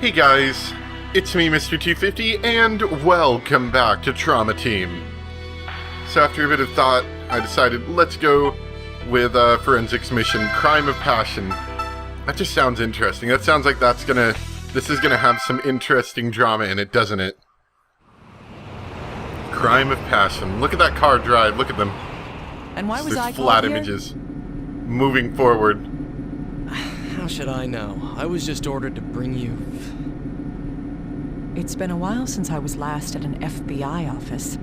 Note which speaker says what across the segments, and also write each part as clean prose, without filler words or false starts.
Speaker 1: Hey guys, it's me, Mr. 250, and welcome back to Trauma Team. So after a bit of thought, I decided let's go with a forensics mission, Crime of Passion. That just sounds interesting. That sounds like this is gonna have some interesting drama in it, doesn't it? Crime of Passion. Look at that car drive, look at them.
Speaker 2: And why was I called
Speaker 1: flat
Speaker 2: here?
Speaker 1: images. Moving forward.
Speaker 3: How should I know? I was just ordered to bring you...
Speaker 2: It's been a while since I was last at an FBI office.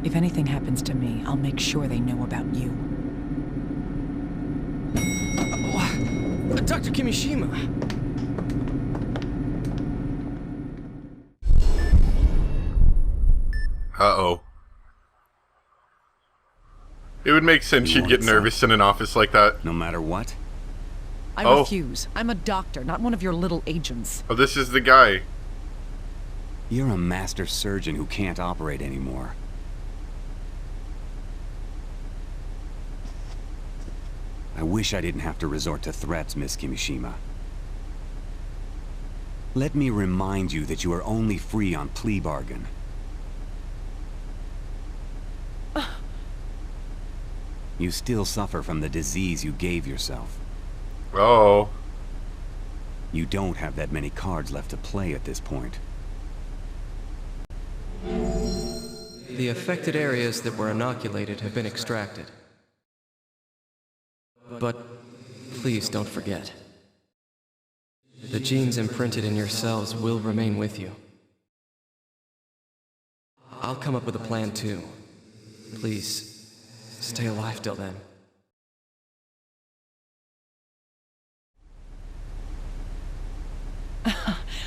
Speaker 2: If anything happens to me, I'll make sure they know about you.
Speaker 3: Dr. Kirishima!
Speaker 1: Uh-oh. It would make sense she'd get nervous in an office like that.
Speaker 4: No matter what?
Speaker 2: I refuse. I'm a doctor, not one of your little agents.
Speaker 1: Oh, this is the guy.
Speaker 4: You're a master surgeon who can't operate anymore. I wish I didn't have to resort to threats, Miss Kirishima. Let me remind you that you are only free on plea bargain. You still suffer from the disease you gave yourself.
Speaker 1: Oh.
Speaker 4: You don't have that many cards left to play at this point.
Speaker 3: The affected areas that were inoculated have been extracted. But please don't forget. The genes imprinted in your cells will remain with you. I'll come up with a plan too. Please, stay alive till then.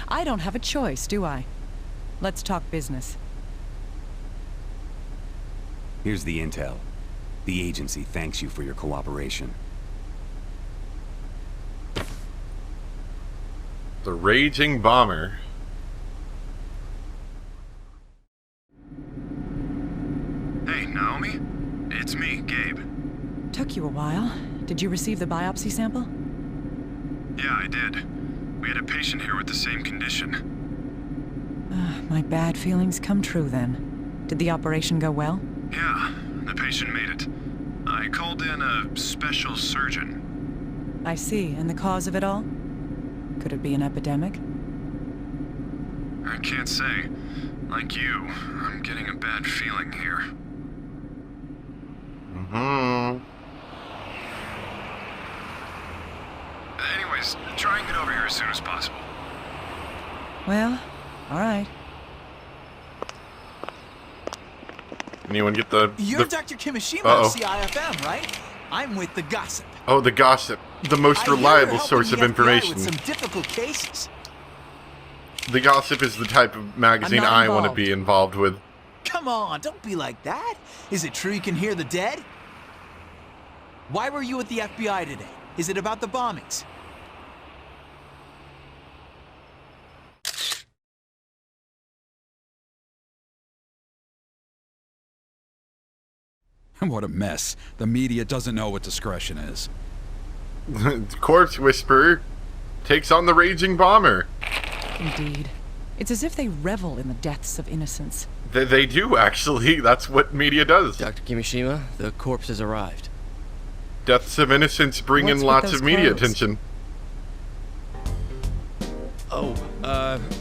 Speaker 2: I don't have a choice, do I? Let's talk business.
Speaker 4: Here's the intel. The agency thanks you for your cooperation.
Speaker 1: The Raging Bomber.
Speaker 5: Hey, Naomi? It's me, Gabe.
Speaker 2: Took you a while. Did you receive the biopsy sample?
Speaker 5: Yeah, I did. We had a patient here with the same condition.
Speaker 2: My bad feelings come true then. Did the operation go well?
Speaker 5: Yeah, the patient made it. I called in a special surgeon.
Speaker 2: I see. And the cause of it all? Could it be an epidemic?
Speaker 5: I can't say. Like you, I'm getting a bad feeling here. Anyways, try and get over here as soon as possible.
Speaker 2: Well, all right.
Speaker 1: Anyone get the...
Speaker 6: You're Dr. Kirishima of CIFM, right? I'm with the Gossip.
Speaker 1: Oh, the Gossip. The most reliable source of information.
Speaker 6: With some difficult cases.
Speaker 1: The Gossip is the type of magazine I want to be involved with.
Speaker 6: Come on, don't be like that. Is it true you can hear the dead? Why were you at the FBI today? Is it about the bombings?
Speaker 7: What a mess. The media doesn't know what discretion is.
Speaker 1: Corpse Whisperer takes on the Raging Bomber.
Speaker 2: Indeed. It's as if they revel in the deaths of innocents.
Speaker 1: They do, actually. That's what media does.
Speaker 3: Dr. Kirishima, the corpse has arrived.
Speaker 1: Deaths of innocents bring in lots of media attention.
Speaker 3: Oh,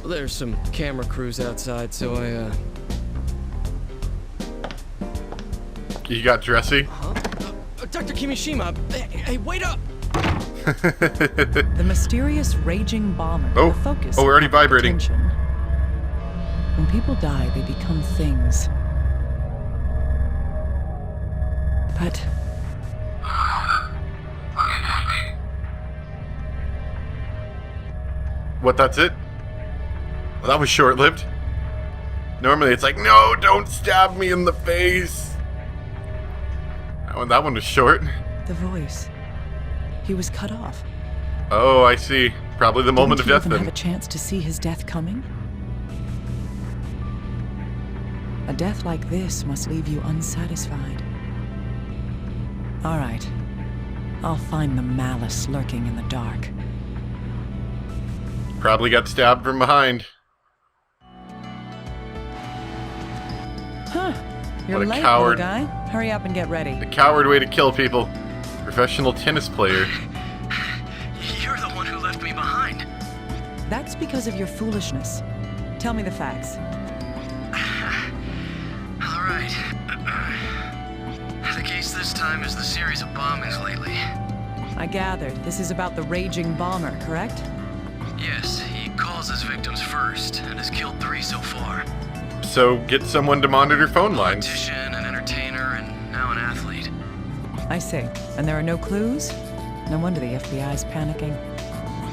Speaker 3: there's some camera crews outside, so
Speaker 1: You got dressy?
Speaker 3: Dr. Kirishima, hey, wait up!
Speaker 2: The mysterious Raging Bomber. The focus
Speaker 1: we're already vibrating.
Speaker 2: Attention. When people die, they become things. But...
Speaker 1: What, that's it? Well, that was short-lived. Normally it's like, no, don't stab me in the face. That one was short.
Speaker 2: The voice. He was cut off.
Speaker 1: Oh, I see. Probably the moment of death
Speaker 2: Didn't he
Speaker 1: then.
Speaker 2: have a chance to see his death coming? A death like this must leave you unsatisfied. All right. I'll find the malice lurking in the dark.
Speaker 1: Probably got stabbed from behind.
Speaker 2: Huh. You're
Speaker 1: What a
Speaker 2: late,
Speaker 1: coward.
Speaker 2: little guy. Hurry up and get ready.
Speaker 1: The coward way to kill people. Professional tennis player.
Speaker 5: You're the one who left me behind.
Speaker 2: That's because of your foolishness. Tell me the facts.
Speaker 5: All right. The case this time is the series of bombings lately.
Speaker 2: I gathered this is about the raging bomber, correct?
Speaker 5: Yes, he calls his victims first and has killed 3 so far.
Speaker 1: So get someone to monitor phone lines.
Speaker 5: Politician, an entertainer, and now an athlete.
Speaker 2: I see. And there are no clues? No wonder the FBI's panicking.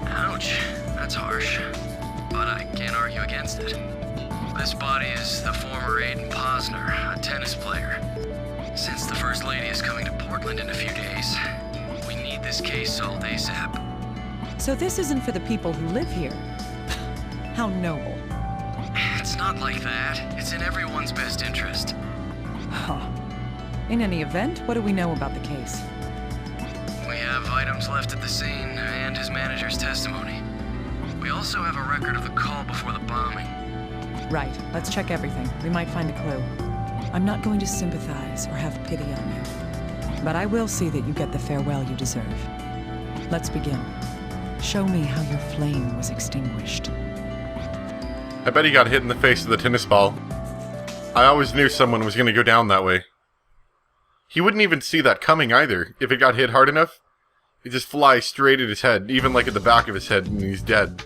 Speaker 5: Ouch, that's harsh. But I can't argue against it. This body is the former Aiden Posner, a tennis player. Since the First Lady is coming to Portland in a few days, we need this case solved ASAP.
Speaker 2: So this isn't for the people who live here. How noble.
Speaker 5: It's not like that. It's in everyone's best interest.
Speaker 2: Huh. In any event, what do we know about the case?
Speaker 5: We have items left at the scene and his manager's testimony. We also have a record of the call before the bombing.
Speaker 2: Right. Let's check everything. We might find a clue. I'm not going to sympathize or have pity on you. But I will see that you get the farewell you deserve. Let's begin. Show me how your flame was extinguished.
Speaker 1: I bet he got hit in the face with a tennis ball. I always knew someone was going to go down that way. He wouldn't even see that coming either. If it got hit hard enough, it just flies straight at his head, even like at the back of his head, and he's dead.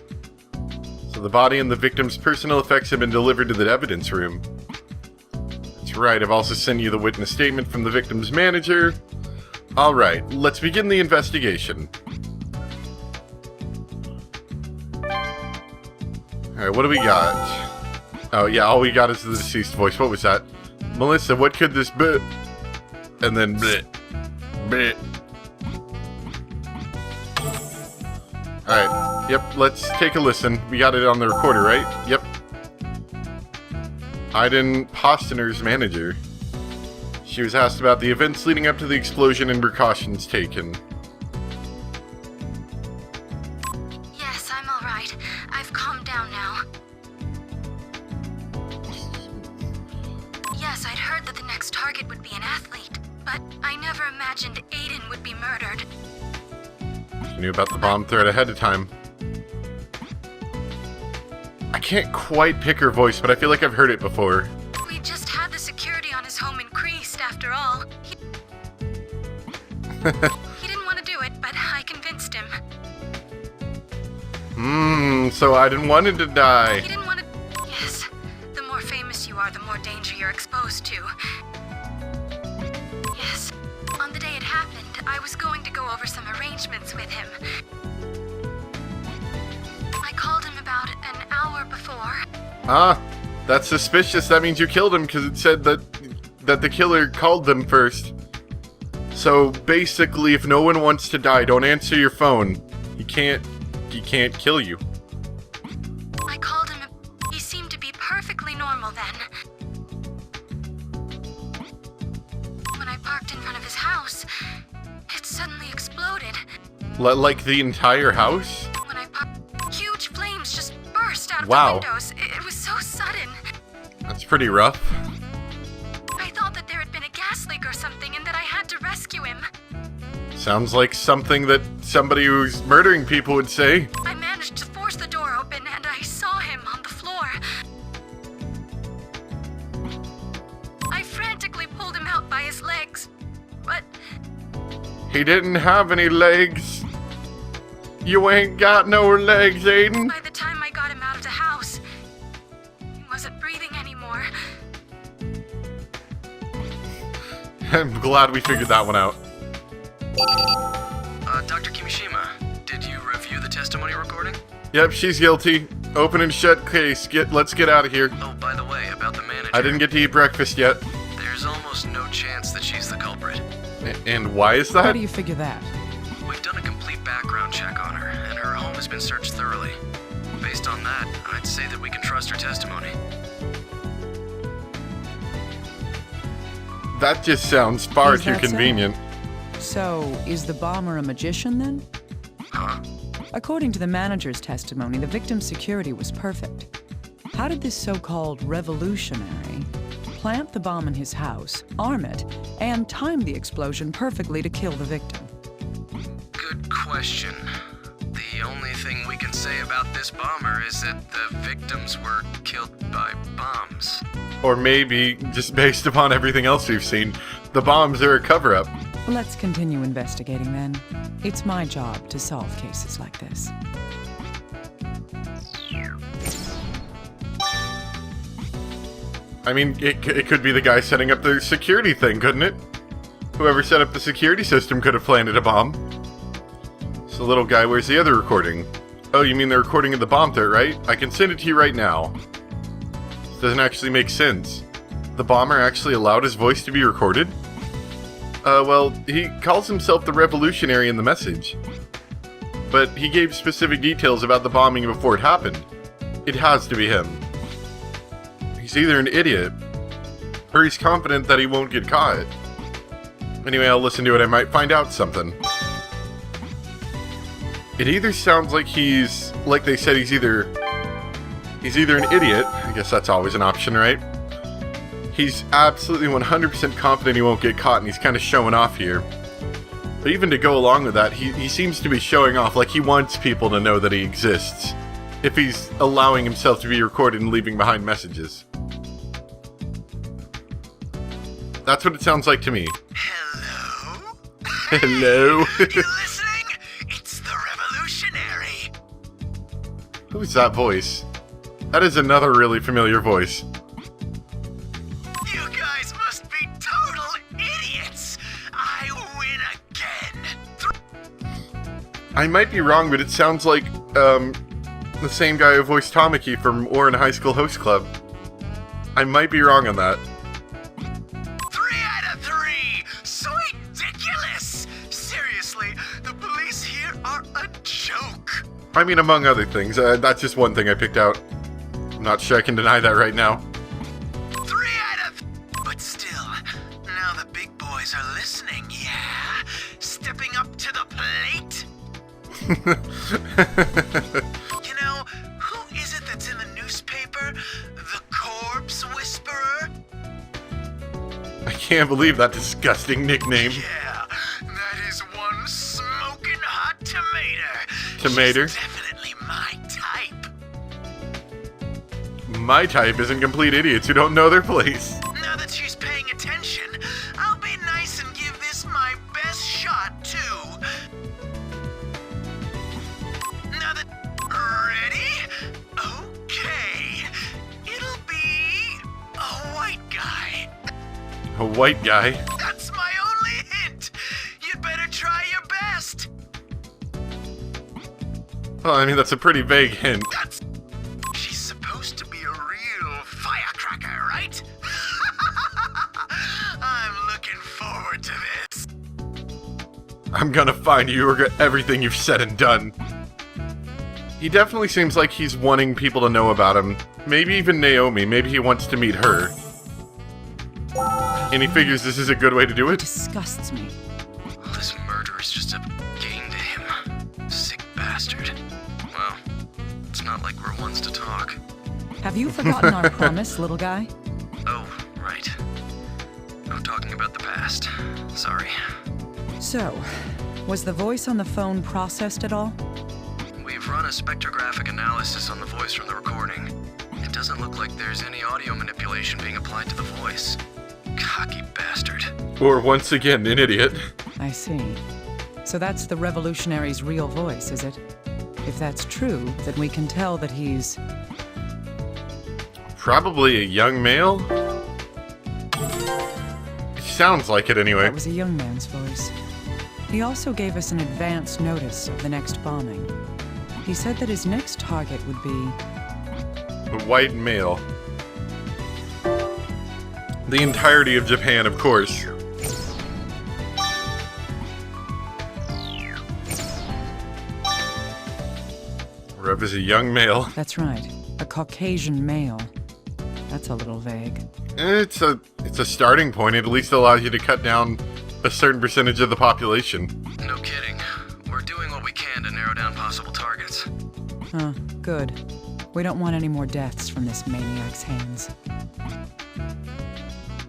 Speaker 1: So the body and the victim's personal effects have been delivered to the evidence room. That's right, I've also sent you the witness statement from the victim's manager. Alright, let's begin the investigation. Alright, what do we got? Oh yeah, all we got is the deceased voice. What was that? Melissa, what could this be? And then bleh. Bleh. Alright, yep, let's take a listen. We got it on the recorder, right? Yep. Aiden Posner's manager. She was asked about the events leading up to the explosion and precautions taken.
Speaker 8: Yes, I'm all right. I've calmed down now. Yes, I'd heard that the next target would be an athlete, but I never imagined Aiden would be murdered.
Speaker 1: She knew about the bomb threat ahead of time. I can't quite pick her voice, but I feel like I've heard it before.
Speaker 8: We just had the security on his home increased, after all. He didn't want to do it, but I convinced him.
Speaker 1: So Aiden wanted to die.
Speaker 8: He didn't want to... Yes. The more famous you are, the more danger you're exposed to. Yes. On the day it happened, I was going to go over some arrangements with him. I called him about an hour before.
Speaker 1: Ah, that's suspicious. That means you killed him because it said that the killer called them first. So basically, if no one wants to die, don't answer your phone. He can't kill you.
Speaker 8: I called him. He seemed to be perfectly normal then. When I parked in front of his house, it suddenly exploded.
Speaker 1: Like the entire house?
Speaker 8: When I parked, huge flames just burst out of
Speaker 1: Wow.
Speaker 8: the windows. It was so sudden.
Speaker 1: That's pretty rough.
Speaker 8: I thought that there had been a gas leak or something and that I had to rescue him.
Speaker 1: Sounds like something that somebody who's murdering people would say.
Speaker 8: I managed to force the door open and I saw him on the floor. I frantically pulled him out by his legs, but
Speaker 1: He didn't have any legs. You ain't got no legs, Aiden.
Speaker 8: by the time I got him out of the house, he wasn't breathing anymore.
Speaker 1: I'm glad we figured that one out.
Speaker 5: Dr. Kirishima, did you review the testimony recording?
Speaker 1: Yep, she's guilty. Open and shut case. Let's get out of here.
Speaker 5: Oh, by the way, about the manager.
Speaker 1: I didn't get to eat breakfast yet.
Speaker 5: There's almost no chance that she's the culprit.
Speaker 1: And why is
Speaker 2: How
Speaker 1: that?
Speaker 2: do you figure that?
Speaker 5: We've done a complete background check on her, and her home has been searched thoroughly. Based on that, I'd say that we can trust her testimony.
Speaker 1: That just sounds far
Speaker 2: Is
Speaker 1: too
Speaker 2: that so?
Speaker 1: convenient.
Speaker 2: So, is the bomber a magician then?
Speaker 5: Huh?
Speaker 2: According to the manager's testimony, the victim's security was perfect. How did this so-called revolutionary plant the bomb in his house, arm it, and time the explosion perfectly to kill the victim?
Speaker 5: Good question. The only thing we can say about this bomber is that the victims were killed by bombs.
Speaker 1: Or maybe, just based upon everything else we've seen, the bombs are a cover-up.
Speaker 2: Let's continue investigating then. It's my job to solve cases like this.
Speaker 1: I mean, it could be the guy setting up the security thing, couldn't it? Whoever set up the security system could have planted a bomb. So, little guy, where's the other recording? Oh, you mean the recording of the bomb threat, right? I can send it to you right now. This doesn't actually make sense. The bomber actually allowed his voice to be recorded? Well, he calls himself the revolutionary in the message. But he gave specific details about the bombing before it happened. It has to be him. He's either an idiot, or he's confident that he won't get caught. Anyway, I'll listen to it. I might find out something. It either sounds like he's, like they said, he's either an idiot. I guess that's always an option, right? He's absolutely 100% confident he won't get caught, and he's kind of showing off here. But even to go along with that, he seems to be showing off like he wants people to know that he exists, if he's allowing himself to be recorded and leaving behind messages. That's what it sounds like to me.
Speaker 6: Hello?
Speaker 1: Hello?
Speaker 6: You listening? It's the revolutionary.
Speaker 1: Who's that voice? That is another really familiar voice.
Speaker 6: You guys must be total idiots. I win again.
Speaker 1: I might be wrong, but it sounds like, the same guy who voiced Tamaki from Orin High School Host Club. I might be wrong on that.
Speaker 6: 3 out of 3. So ridiculous. Seriously, the police here are a joke.
Speaker 1: I mean, among other things. That's just one thing I picked out. I'm not sure I can deny that right now.
Speaker 6: 3 out of... But still, now the big boys are listening, yeah? Stepping up to the plate? You know, who is it that's in the newspaper? The Corpse Whisperer?
Speaker 1: I can't believe that disgusting nickname.
Speaker 6: Yeah, that is one smoking hot tomato.
Speaker 1: Tomato?
Speaker 6: She's definitely my type.
Speaker 1: My type isn't complete idiots who don't know their place.
Speaker 6: Now that she's paying attention, I'll be nice and give this my best shot, too. Now that... Ready? Okay. It'll be... a white guy.
Speaker 1: A white guy?
Speaker 6: That's my only hint. You'd better try your best.
Speaker 1: Well, I mean, that's a pretty vague hint.
Speaker 6: That's... She's supposed to be a real firecracker, right? I'm looking forward to this.
Speaker 1: I'm gonna find you or everything you've said and done. He definitely seems like he's wanting people to know about him. Maybe even Naomi. Maybe he wants to meet her. And he figures this is a good way to do it?
Speaker 2: Disgusts me.
Speaker 5: This murder is just a game to him. Sick bastard. Well, it's not like we're ones to talk.
Speaker 2: Have you forgotten our promise, little guy?
Speaker 5: Oh, right. No talking about the past. Sorry.
Speaker 2: So, was the voice on the phone processed at all?
Speaker 5: We've run a spectrographic analysis on the voice from the recording. It doesn't look like there's any audio manipulation being applied to the voice. Cocky bastard.
Speaker 1: Or once again, an idiot.
Speaker 2: I see. So that's the revolutionary's real voice, is it? If that's true, then we can tell that he's...
Speaker 1: Probably a young male? It sounds like it anyway.
Speaker 2: That was a young man's voice. He also gave us an advance notice of the next bombing. He said that his next target would be...
Speaker 1: A white male. The entirety of Japan, of course. Rev is a young male.
Speaker 2: That's right. A Caucasian male. That's a little vague.
Speaker 1: It's a starting point. It at least allows you to cut down a certain percentage of the population.
Speaker 5: No kidding. We're doing what we can to narrow down possible targets.
Speaker 2: Huh, good. We don't want any more deaths from this maniac's hands.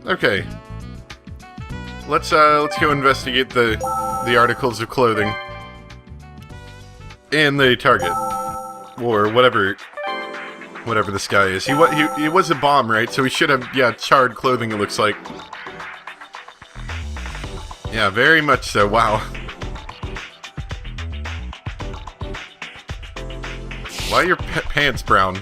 Speaker 1: Okay. Let's go investigate the articles of clothing. And the target. Or whatever this guy is. He was a bomb, right? So he should have, yeah, charred clothing, it looks like. Yeah, very much so. Wow. Why are your pants brown?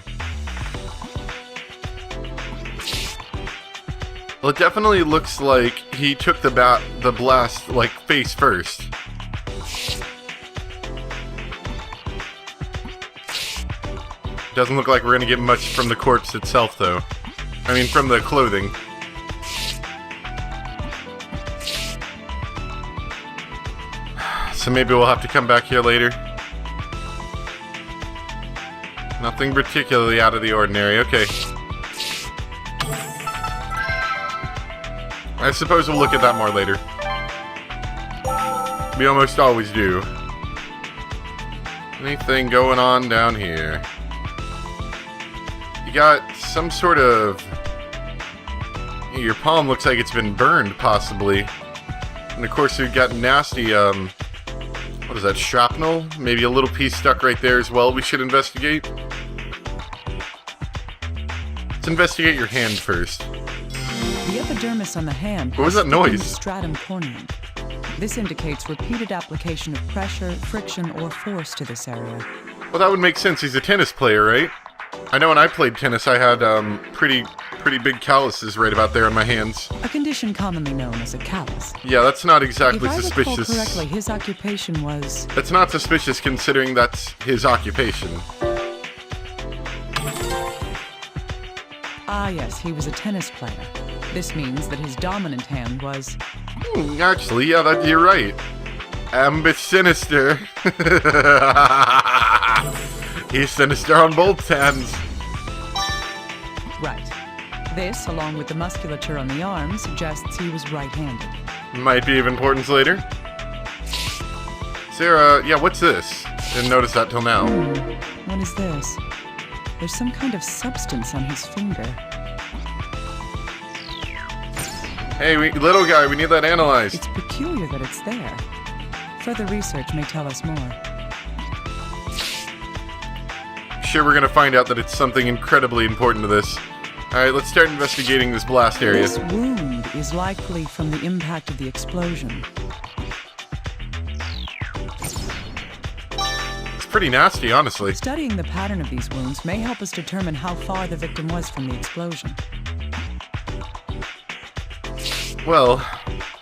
Speaker 1: Well, it definitely looks like he took the blast, like, face first. Doesn't look like we're gonna get much from the corpse itself, though. I mean, from the clothing. So maybe we'll have to come back here later. Nothing particularly out of the ordinary. Okay. I suppose we'll look at that more later. We almost always do. Anything going on down here? You got some sort of... Your palm looks like it's been burned, possibly. And of course we've got nasty, what is that, shrapnel? Maybe a little piece stuck right there as well we should investigate. Let's investigate your hand first.
Speaker 2: The epidermis on the hand
Speaker 1: What was that noise?
Speaker 2: Stratum corneum. This indicates repeated application of pressure, friction, or force to this area.
Speaker 1: Well, that would make sense. He's a tennis player, right? I know when I played tennis, I had pretty big calluses right about there on my hands.
Speaker 2: A condition commonly known as a callus.
Speaker 1: Yeah, that's not exactly
Speaker 2: If I
Speaker 1: suspicious.
Speaker 2: recall correctly, his occupation was...
Speaker 1: That's not suspicious considering that's his occupation.
Speaker 2: Ah, yes, he was a tennis player. This means that his dominant hand was...
Speaker 1: Actually, yeah, you're right. Ambisinister. He's sinister on both hands.
Speaker 2: Right. This, along with the musculature on the arm, suggests he was right-handed.
Speaker 1: Might be of importance later. Sarah, yeah, what's this? Didn't notice that till now.
Speaker 2: What is this? There's some kind of substance on his finger.
Speaker 1: Hey, little guy, we need that analyzed.
Speaker 2: It's peculiar that it's there. Further research may tell us more.
Speaker 1: Sure, we're gonna find out that it's something incredibly important to this. Alright, let's start investigating this blast area.
Speaker 2: This wound is likely from the impact of the explosion.
Speaker 1: It's pretty nasty, honestly.
Speaker 2: Studying the pattern of these wounds may help us determine how far the victim was from the explosion.
Speaker 1: Well,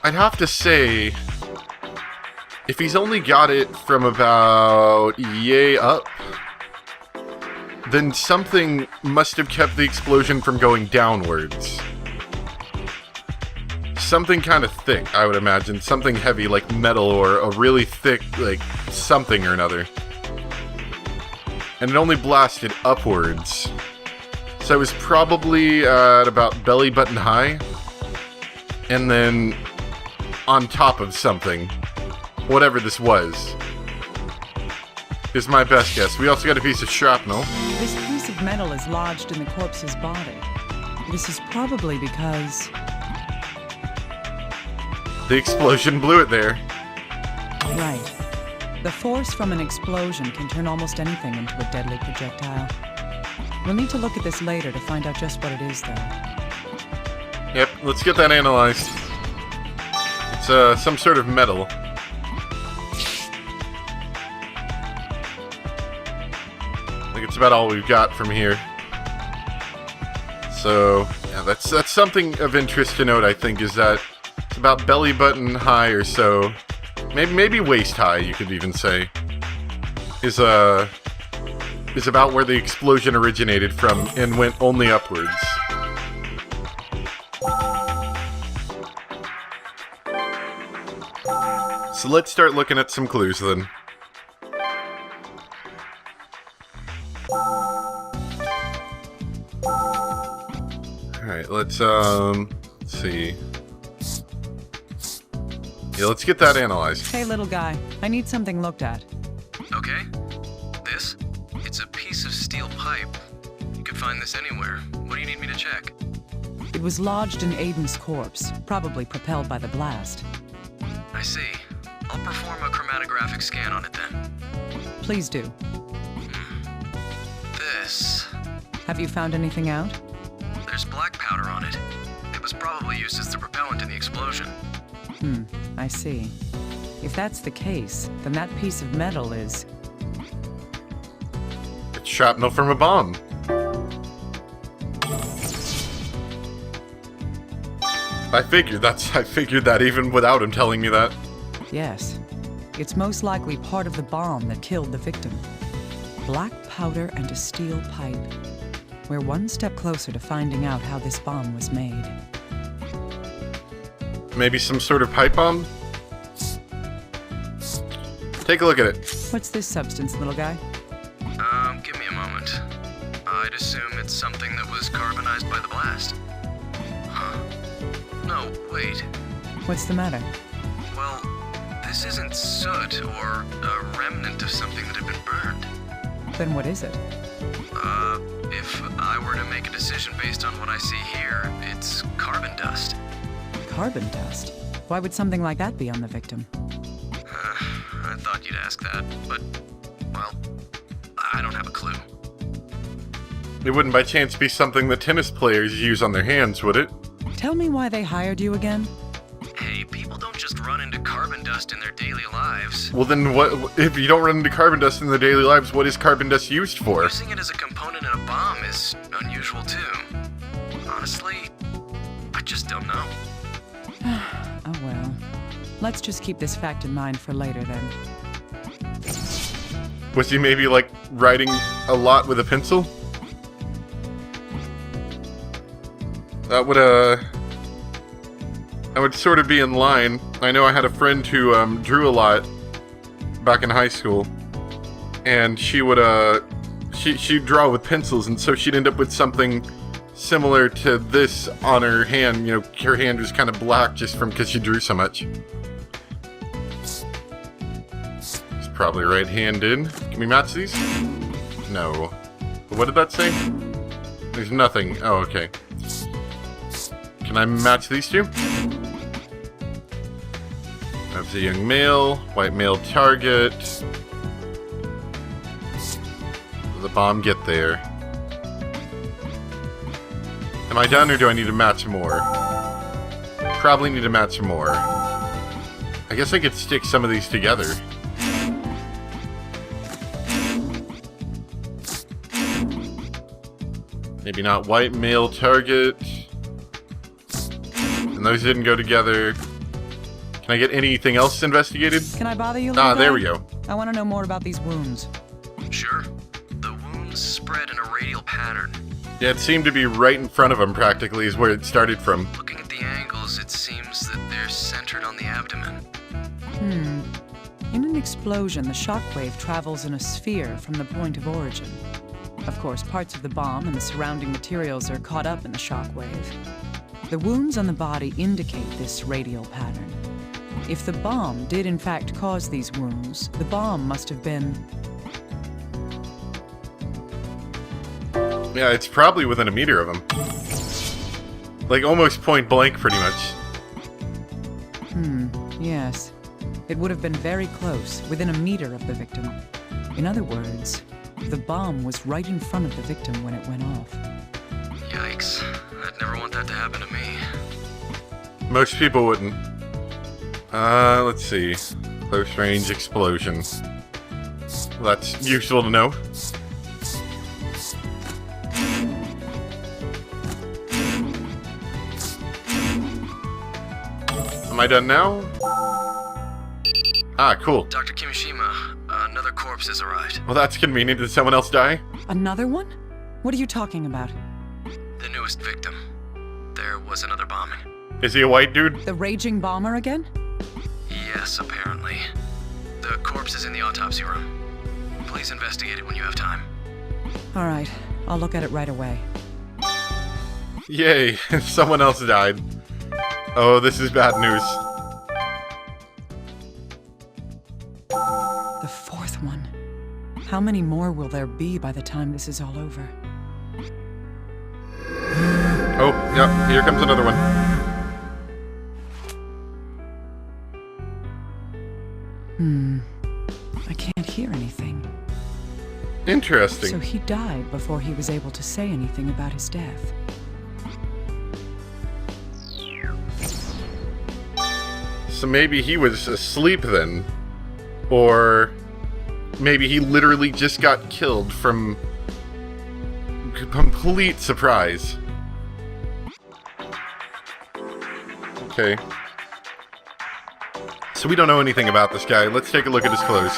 Speaker 1: I'd have to say, if he's only got it from about yay up, then something must have kept the explosion from going downwards. Something kind of thick, I would imagine. Something heavy, like metal, or a really thick, like, something or another. And it only blasted upwards. So it was probably at about belly button high. And then on top of something. Whatever this was. Is my best guess. We also got a piece of shrapnel.
Speaker 2: This piece of metal is lodged in the corpse's body. This is probably because...
Speaker 1: the explosion blew it there.
Speaker 2: Right. The force from an explosion can turn almost anything into a deadly projectile. We'll need to look at this later to find out just what it is, though.
Speaker 1: Yep, let's get that analyzed. It's some sort of metal. I think it's about all we've got from here. So, yeah, that's something of interest to note, I think, is that it's about belly button high or so. Maybe waist high, you could even say. Is about where the explosion originated from and went only upwards. So let's start looking at some clues then. Alright, let's see. Yeah, let's get that analyzed.
Speaker 2: Hey, little guy. I need something looked at.
Speaker 5: Okay. This? It's a steel pipe. You could find this anywhere. What do you need me to check?
Speaker 2: It was lodged in Aiden's corpse, probably propelled by the blast.
Speaker 5: I see. I'll perform a chromatographic scan on it then.
Speaker 2: Please do.
Speaker 5: This...
Speaker 2: Have you found anything out?
Speaker 5: There's black powder on it. It was probably used as the propellant in the explosion.
Speaker 2: I see. If that's the case, then that piece of metal is...
Speaker 1: It's shrapnel from a bomb. I figured that even without him telling me that.
Speaker 2: Yes. It's most likely part of the bomb that killed the victim. Black powder and a steel pipe. We're one step closer to finding out how this bomb was made.
Speaker 1: Maybe some sort of pipe bomb? Take a look at it.
Speaker 2: What's this substance, little guy?
Speaker 5: Give me a moment. I'd assume it's something that was carbonized by the blast. Huh. No, wait.
Speaker 2: What's the matter?
Speaker 5: Well, this isn't soot or a remnant of something that had been burned.
Speaker 2: Then what is it?
Speaker 5: If I were to make a decision based on what I see here, it's carbon dust.
Speaker 2: Carbon dust? Why would something like that be on the victim?
Speaker 5: I thought you'd ask that, but, well, I don't have a clue.
Speaker 1: It wouldn't by chance be something that tennis players use on their hands, would it?
Speaker 2: Tell me why they hired you again?
Speaker 5: Hey, people don't just run into carbon dust in their daily lives.
Speaker 1: Well then what, if you don't run into carbon dust in their daily lives, what is carbon dust used for?
Speaker 5: Using it as a component in a bomb is unusual too. Honestly, I just don't know.
Speaker 2: Oh well. Let's just keep this fact in mind for later then.
Speaker 1: Was he maybe like writing a lot with a pencil? That would sort of be in line. I know I had a friend who drew a lot back in high school, and she would she'd draw with pencils, and so she'd end up with something similar to this on her hand. You know, her hand was kind of black just from because she drew so much. It's probably right-handed. Can we match these? No. What did that say? There's nothing. Oh, okay. Can I match these two? That's a young male, white male target. Will the bomb get there? Am I done or do I need to match more? Probably need to match more. I guess I could stick some of these together. Maybe not white male target. And those didn't go together. Can I get anything else investigated?
Speaker 2: Can I bother you, little guy?
Speaker 1: There we go.
Speaker 2: I want to know more about these wounds.
Speaker 5: Sure. The wounds spread in a radial pattern.
Speaker 1: Yeah, it seemed to be right in front of him practically is where it started from.
Speaker 5: Looking at the angles, it seems that they're centered on the abdomen.
Speaker 2: In an explosion, the shockwave travels in a sphere from the point of origin. Of course, parts of the bomb and the surrounding materials are caught up in the shockwave. The wounds on the body indicate this radial pattern. If the bomb did in fact cause these wounds, the bomb must have been...
Speaker 1: Yeah, it's probably within a meter of him. Like almost point blank, pretty much.
Speaker 2: Yes. It would have been very close, within a meter of the victim. In other words, the bomb was right in front of the victim when it went off.
Speaker 5: Yikes. I'd never want that to happen to me.
Speaker 1: Most people wouldn't. Let's see. Close range explosion. Well, that's useful to know. Am I done now? Ah, cool.
Speaker 5: Dr. Kirishima, another corpse has arrived.
Speaker 1: Well, that's convenient. Did someone else die?
Speaker 2: Another one? What are you talking about?
Speaker 5: The newest victim. There was another bombing.
Speaker 1: Is he a white dude?
Speaker 2: The raging bomber again?
Speaker 5: Yes, apparently. The corpse is in the autopsy room. Please investigate it when you have time.
Speaker 2: All right, I'll look at it right away.
Speaker 1: Yay, someone else died. Oh, this is bad news.
Speaker 2: The fourth one. How many more will there be by the time this is all over?
Speaker 1: Oh, yeah, here comes another one.
Speaker 2: I can't hear anything.
Speaker 1: Interesting.
Speaker 2: So he died before he was able to say anything about his death.
Speaker 1: So maybe he was asleep then. Or maybe he literally just got killed from complete surprise. Okay. So we don't know anything about this guy. Let's take a look at his clothes.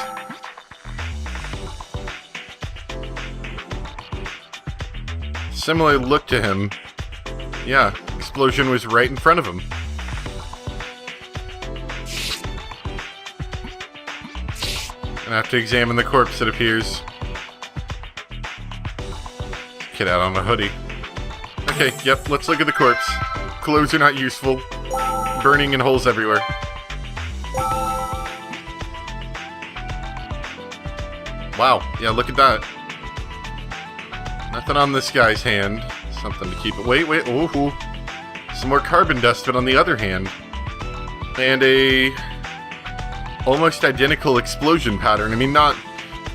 Speaker 1: Similar look to him. Yeah, explosion was right in front of him. Gonna have to examine the corpse, it appears. Kid out on a hoodie. Okay, yep, let's look at the corpse. Clothes are not useful. Burning and holes everywhere. Wow, yeah, look at that. Nothing on this guy's hand. Something to keep it. Wait, ooh. Some more carbon dust, but on the other hand. And a almost identical explosion pattern. I mean, not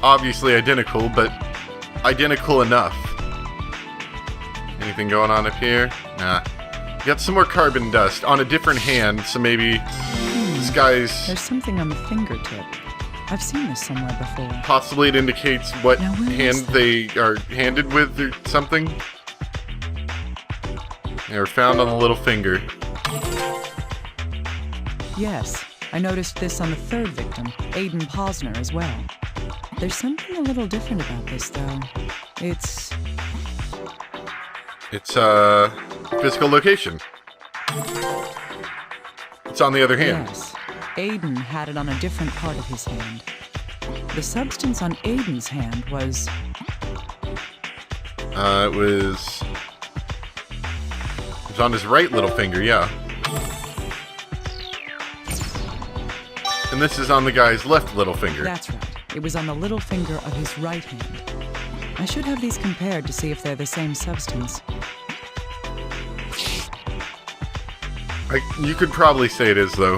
Speaker 1: obviously identical, but identical enough. Anything going on up here? Nah. Got some more carbon dust on a different hand, so maybe this guy's...
Speaker 2: There's something on the fingertip. I've seen this somewhere before.
Speaker 1: Possibly it indicates what
Speaker 2: Now, where
Speaker 1: hand
Speaker 2: is that?
Speaker 1: they are handed with or something. They were found on the little finger.
Speaker 2: Yes, I noticed this on the third victim, Aiden Posner, as well. There's something a little different about this, though. It's
Speaker 1: Physical location. It's on the other hand.
Speaker 2: Yes, Aiden had it on a different part of his hand. The substance on Aiden's hand was...
Speaker 1: It was on his right little finger, yeah. And this is on the guy's left little finger.
Speaker 2: That's right. It was on the little finger of his right hand. I should have these compared to see if they're the same substance.
Speaker 1: You could probably say it is, though.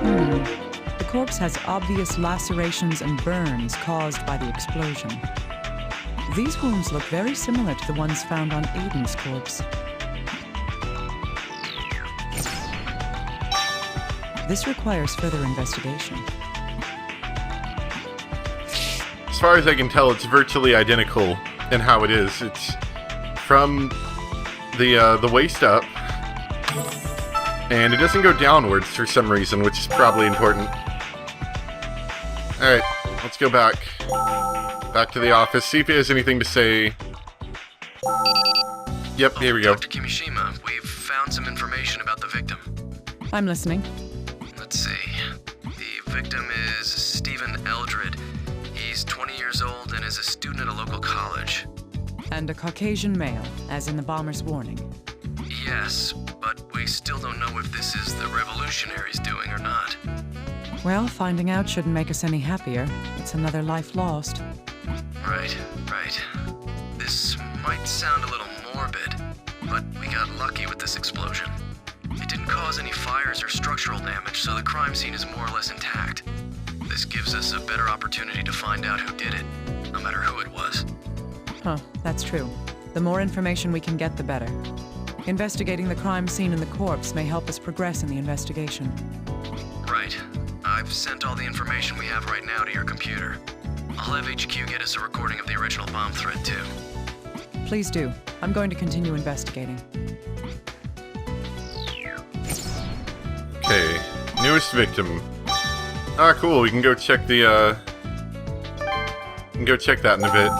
Speaker 2: The corpse has obvious lacerations and burns caused by the explosion. These wounds look very similar to the ones found on Aiden's corpse. This requires further investigation.
Speaker 1: As far as I can tell, it's virtually identical in how it is. It's from the waist up, and it doesn't go downwards for some reason, which is probably important. Alright, let's go back to the office, see if he has anything to say. Yep, here we go.
Speaker 5: Dr. Kirishima, we've found some information about the victim.
Speaker 2: I'm listening.
Speaker 5: Let's see. The victim is Stephen Eldred. He's 20 years old and is a student at a local college.
Speaker 2: And a Caucasian male, as in the bomber's warning.
Speaker 5: Yes, but we still don't know if this is the revolutionaries doing or not.
Speaker 2: Well, finding out shouldn't make us any happier. It's another life lost.
Speaker 5: Right. This might sound a little morbid, but we got lucky with this explosion. It didn't cause any fires or structural damage, so the crime scene is more or less intact. This gives us a better opportunity to find out who did it, no matter who it was.
Speaker 2: Huh, that's true. The more information we can get, the better. Investigating the crime scene and the corpse may help us progress in the investigation.
Speaker 5: Right. I've sent all the information we have right now to your computer. I'll have HQ get us a recording of the original bomb threat, too.
Speaker 2: Please do. I'm going to continue investigating.
Speaker 1: Okay, newest victim. Ah, cool. We can go check the, we can go check that in a bit.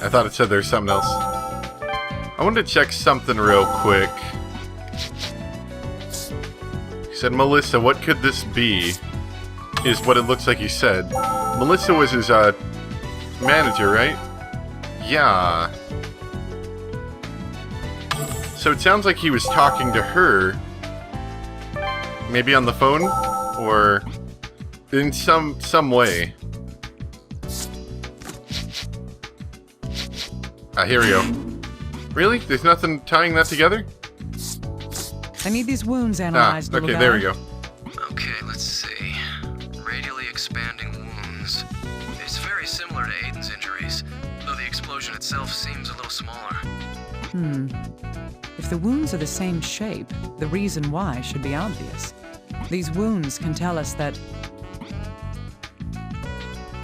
Speaker 1: I thought it said there's something else. I wanted to check something real quick. He said, Melissa, what could this be? Is what it looks like he said. Melissa was his, manager, right? Yeah. So it sounds like he was talking to her. Maybe on the phone? Or in some way. Ah, here we go. Really? There's nothing tying that together?
Speaker 2: I need these wounds analyzed, little
Speaker 1: okay,
Speaker 2: guy.
Speaker 1: there we go.
Speaker 5: Okay, let's see. Radially expanding wounds. It's very similar to Aiden's injuries, though the explosion itself seems a little smaller.
Speaker 2: If the wounds are the same shape, the reason why should be obvious. These wounds can tell us that...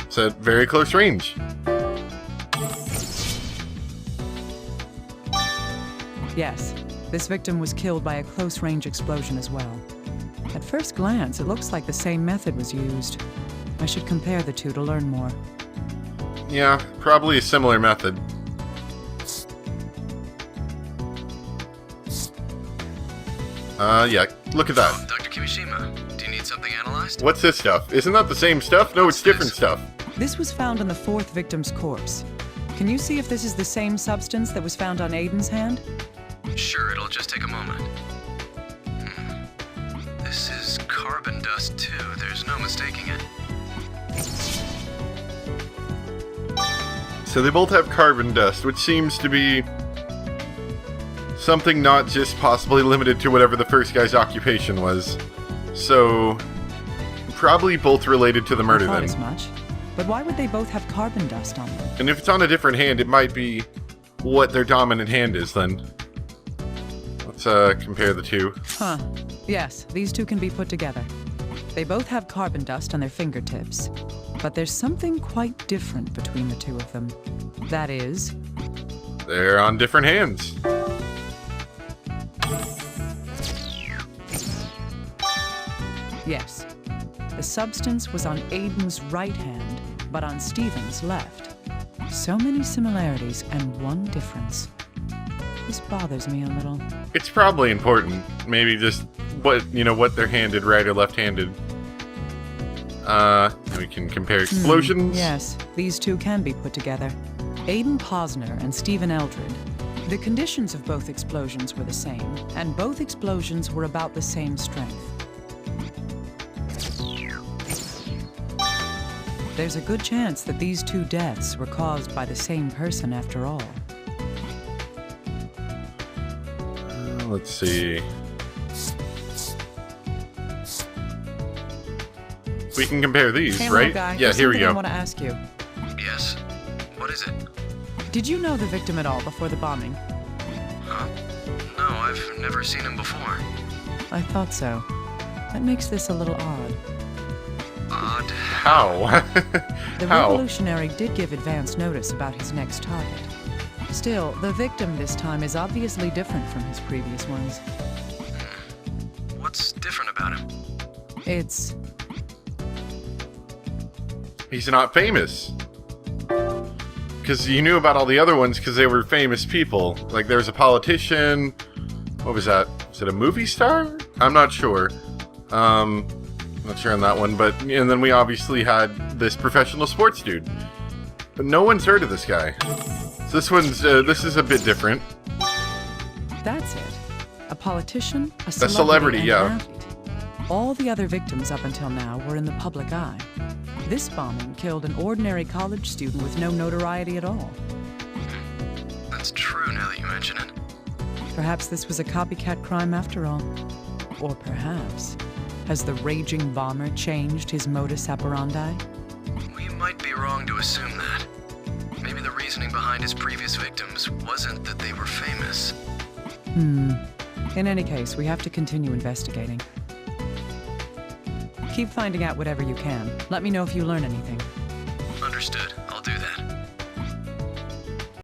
Speaker 1: It's at very close range.
Speaker 2: Yes, this victim was killed by a close-range explosion as well. At first glance, it looks like the same method was used. I should compare the two to learn more.
Speaker 1: Yeah, probably a similar method. Yeah, look at that.
Speaker 5: Dr. Kirishima, do you need something analyzed?
Speaker 1: What's this stuff? Isn't that the same stuff? No, it's different stuff.
Speaker 2: This was found on the fourth victim's corpse. Can you see if this is the same substance that was found on Aiden's hand?
Speaker 5: Sure, it'll just take a moment. This is carbon dust, too. There's no mistaking it.
Speaker 1: So they both have carbon dust, which seems to be something not just possibly limited to whatever the first guy's occupation was. So, probably both related to the murder
Speaker 2: I thought
Speaker 1: then.
Speaker 2: as much. But why would they both have carbon dust on them?
Speaker 1: And if it's on a different hand, it might be what their dominant hand is then. Let's compare the two.
Speaker 2: Huh. Yes, these two can be put together. They both have carbon dust on their fingertips. But there's something quite different between the two of them. That is...
Speaker 1: They're on different hands.
Speaker 2: Yes. The substance was on Aiden's right hand, but on Stephen's left. So many similarities and one difference. This bothers me a little.
Speaker 1: It's probably important. Maybe just what they're handed, right or left-handed. We can compare explosions.
Speaker 2: Yes, these two can be put together. Aiden Posner and Stephen Eldred. The conditions of both explosions were the same, and both explosions were about the same strength. There's a good chance that these two deaths were caused by the same person after all.
Speaker 1: Let's see. We can compare these,
Speaker 2: Hey,
Speaker 1: right?
Speaker 2: little guy,
Speaker 1: Yeah,
Speaker 2: there's
Speaker 1: here we
Speaker 2: something I
Speaker 1: go.
Speaker 2: want to ask you.
Speaker 5: Yes. What is it?
Speaker 2: Did you know the victim at all before the bombing?
Speaker 5: Huh? No, I've never seen him before.
Speaker 2: I thought so. That makes this a little odd.
Speaker 5: Odd.
Speaker 1: How?
Speaker 2: The
Speaker 1: How?
Speaker 2: revolutionary did give advance notice about his next target. Still, the victim this time is obviously different from his previous ones.
Speaker 5: What's different about him?
Speaker 2: It's...
Speaker 1: He's not famous. Because you knew about all the other ones because they were famous people. Like, there's a politician. What was that? Was it a movie star? I'm not sure. Not sure on that one. But, and then we obviously had this professional sports dude. But no one's heard of this guy. So this is a bit different.
Speaker 2: That's it. A politician, a
Speaker 1: celebrity,
Speaker 2: and
Speaker 1: yeah.
Speaker 2: an athlete. All the other victims up until now were in the public eye. This bombing killed an ordinary college student with no notoriety at all.
Speaker 5: That's true now that you mention it.
Speaker 2: Perhaps this was a copycat crime after all. Or perhaps, has the raging bomber changed his modus operandi?
Speaker 5: We might be wrong to assume that. Maybe the reasoning behind his previous victims wasn't that they were famous.
Speaker 2: In any case, we have to continue investigating. Keep finding out whatever you can. Let me know if you learn anything.
Speaker 5: Understood. I'll do that.